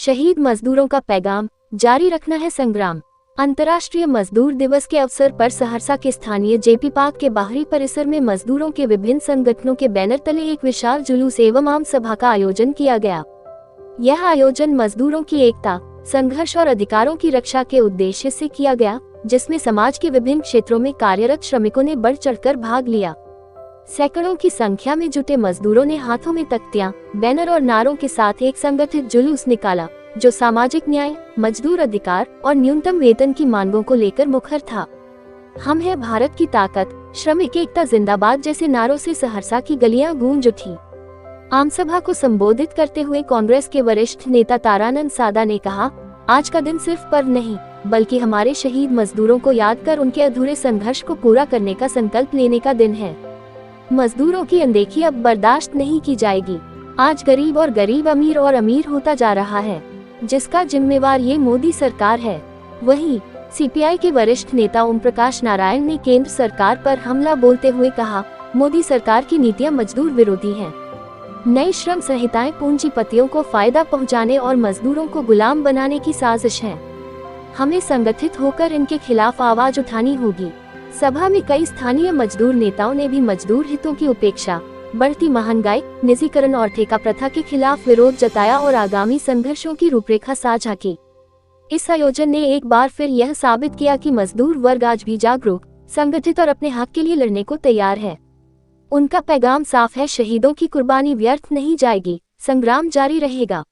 शहीद मजदूरों का पैगाम, जारी रखना है संग्राम। अंतर्राष्ट्रीय मजदूर दिवस के अवसर पर सहरसा के स्थानीय जेपी पार्क के बाहरी परिसर में मजदूरों के विभिन्न संगठनों के बैनर तले एक विशाल जुलूस एवं आम सभा का आयोजन किया गया। यह आयोजन मजदूरों की एकता, संघर्ष और अधिकारों की रक्षा के उद्देश्य से किया गया, जिसमें समाज के विभिन्न क्षेत्रों में कार्यरत श्रमिकों ने बढ़ चढ़कर भाग लिया। सैकड़ों की संख्या में जुटे मजदूरों ने हाथों में तख्तियां, बैनर और नारों के साथ एक संगठित जुलूस निकाला, जो सामाजिक न्याय, मजदूर अधिकार और न्यूनतम वेतन की मांगों को लेकर मुखर था। हम है भारत की ताकत, श्रमिक एकता जिंदाबाद जैसे नारों से सहरसा की गलियां गूंज उठी। आमसभा को संबोधित करते हुए कांग्रेस के वरिष्ठ नेता तारानंद सादा ने कहा, आज का दिन सिर्फ पर्व नहीं, बल्कि हमारे शहीद मजदूरों को याद कर उनके अधूरे संघर्ष को पूरा करने का संकल्प लेने का दिन है। मजदूरों की अनदेखी अब बर्दाश्त नहीं की जाएगी। आज गरीब और गरीब अमीर और अमीर होता जा रहा है, जिसका जिम्मेवार ये मोदी सरकार है। वहीं सीपीआई के वरिष्ठ नेता ओम प्रकाश नारायण ने केंद्र सरकार पर हमला बोलते हुए कहा, मोदी सरकार की नीतियां मजदूर विरोधी हैं। नई श्रम संहिताएं पूंजीपतियों को फायदा पहुंचाने और मजदूरों को गुलाम बनाने की साजिश है। हमें संगठित होकर इनके खिलाफ आवाज उठानी होगी। सभा में कई स्थानीय मजदूर नेताओं ने भी मजदूर हितों की उपेक्षा, बढ़ती महंगाई, निजीकरण और ठेका प्रथा के खिलाफ विरोध जताया और आगामी संघर्षों की रूपरेखा साझा की। इस आयोजन ने एक बार फिर यह साबित किया कि मजदूर वर्ग आज भी जागरूक, संगठित और अपने हक के लिए लड़ने को तैयार है। उनका पैगाम साफ है, शहीदों की कुर्बानी व्यर्थ नहीं जाएगी, संग्राम जारी रहेगा।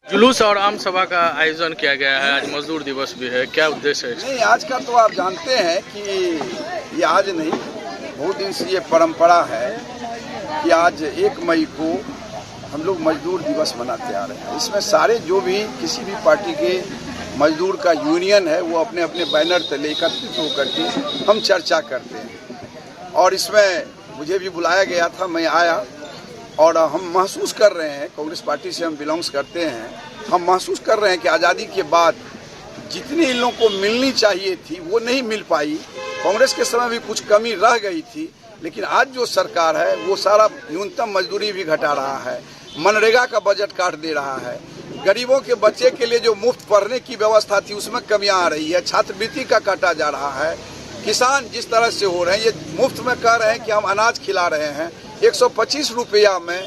जुलूस और आम सभा का आयोजन किया गया है, आज मजदूर दिवस भी है, क्या उद्देश्य है? नहीं, आज का तो आप जानते हैं कि ये आज नहीं, बहुत दिन से ये परंपरा है कि आज 1 मई को हम लोग मजदूर दिवस मनाते आ रहे हैं। इसमें सारे जो भी किसी भी पार्टी के मजदूर का यूनियन है, वो अपने अपने बैनर तले एकत्रित होकर के हम चर्चा करते हैं। और इसमें मुझे भी बुलाया गया था, मैं आया और हम महसूस कर रहे हैं, कांग्रेस पार्टी से हम बिलोंग्स करते हैं, हम महसूस कर रहे हैं कि आज़ादी के बाद जितनी इन लोगों को मिलनी चाहिए थी वो नहीं मिल पाई। कांग्रेस के समय भी कुछ कमी रह गई थी, लेकिन आज जो सरकार है वो सारा न्यूनतम मजदूरी भी घटा रहा है, मनरेगा का बजट काट दे रहा है, गरीबों के बच्चे के लिए जो मुफ्त पढ़ने की व्यवस्था थी उसमें कमियां आ रही है, छात्रवृत्ति का काटा जा रहा है। किसान जिस तरह से हो रहे हैं, ये मुफ्त में कह रहे हैं कि हम अनाज खिला रहे हैं। 125 रुपया में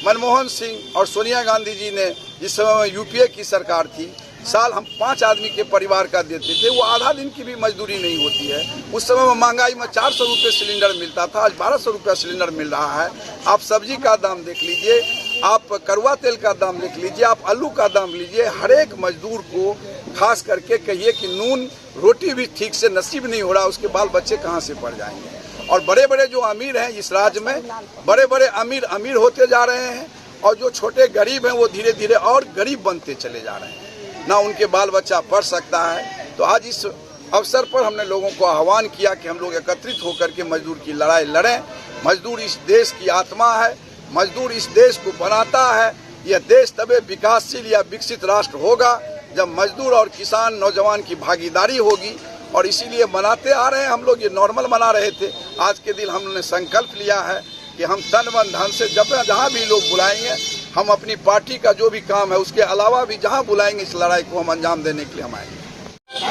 मनमोहन सिंह और सोनिया गांधी जी ने, जिस समय में यूपीए की सरकार थी, साल हम 5 आदमी के परिवार का देते थे, वो आधा दिन की भी मजदूरी नहीं होती है। उस समय में महंगाई में 400 रुपये सिलेंडर मिलता था, आज 1200 रुपया सिलेंडर मिल रहा है। आप सब्जी का दाम देख लीजिए, आप कड़वा तेल का दाम देख लीजिए, आप आलू का दाम लीजिए। हर एक मजदूर को खास करके कहिए कि नून रोटी भी ठीक से नसीब नहीं हो रहा, उसके बाल बच्चे कहाँ से पढ़ जाएंगे। और बड़े बड़े जो अमीर हैं इस राज्य में, बड़े बड़े अमीर होते जा रहे हैं, और जो छोटे गरीब हैं वो धीरे धीरे और गरीब बनते चले जा रहे हैं, ना उनके बाल बच्चा पढ़ सकता है। तो आज इस अवसर पर हमने लोगों को आह्वान किया कि हम लोग एकत्रित होकर के मजदूर की लड़ाई लड़ें। मजदूर इस देश की आत्मा है, मजदूर इस देश को बनाता है। यह देश तभी विकासशील या विकसित राष्ट्र होगा जब मजदूर और किसान नौजवान की भागीदारी होगी। और इसीलिए मनाते आ रहे हैं हम लोग, ये नॉर्मल मना रहे थे। आज के दिन हमने संकल्प लिया है कि हम तन मन धन से जहाँ भी लोग बुलाएंगे, हम अपनी पार्टी का जो भी काम है उसके अलावा भी जहाँ बुलाएंगे इस लड़ाई को हम अंजाम देने के लिए हम आएंगे।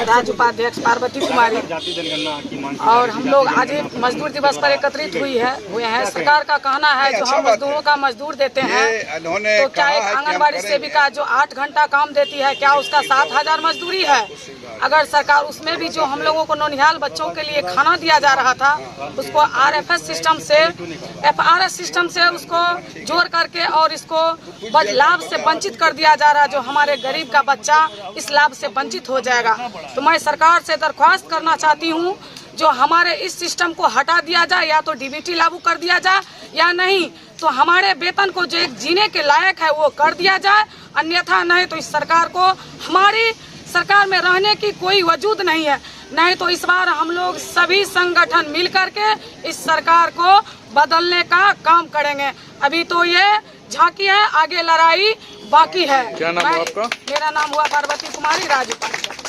राज्य उपाध्यक्ष पार्वती कुमारी और हम लोग आज मजदूर दिवस पर एकत्रित हुए हैं। सरकार का कहना है जो हम मजदूरों का मजदूर देते हैं, तो क्या एक आंगनबाड़ी सेविका जो 8 घंटा काम देती है, क्या उसका 7000 मजदूरी है? अगर सरकार उसमें भी जो हम लोगों को नौनिहाल बच्चों के लिए खाना दिया जा रहा था, उसको आरएफएस सिस्टम से, एफआरएस सिस्टम से उसको जोड़ करके और इसको लाभ से वंचित कर दिया जा रहा है, जो हमारे गरीब का बच्चा इस लाभ से वंचित हो जाएगा। तो मैं सरकार से दरख्वास्त करना चाहती हूँ, जो हमारे इस सिस्टम को हटा दिया जाए, या तो डीबीटी लागू कर दिया जाए, या नहीं तो हमारे वेतन को जो एक जीने के लायक है वो कर दिया जाए। अन्यथा नहीं तो इस सरकार को, हमारी सरकार में रहने की कोई वजूद नहीं है। नहीं तो इस बार हम लोग सभी संगठन मिल करके इस सरकार को बदलने का काम करेंगे। अभी तो ये झांकी है, आगे लड़ाई बाकी है। क्या नाम हुआ आपका? मेरा नाम हुआ पार्वती कुमारी, राज्य उपाध्यक्ष।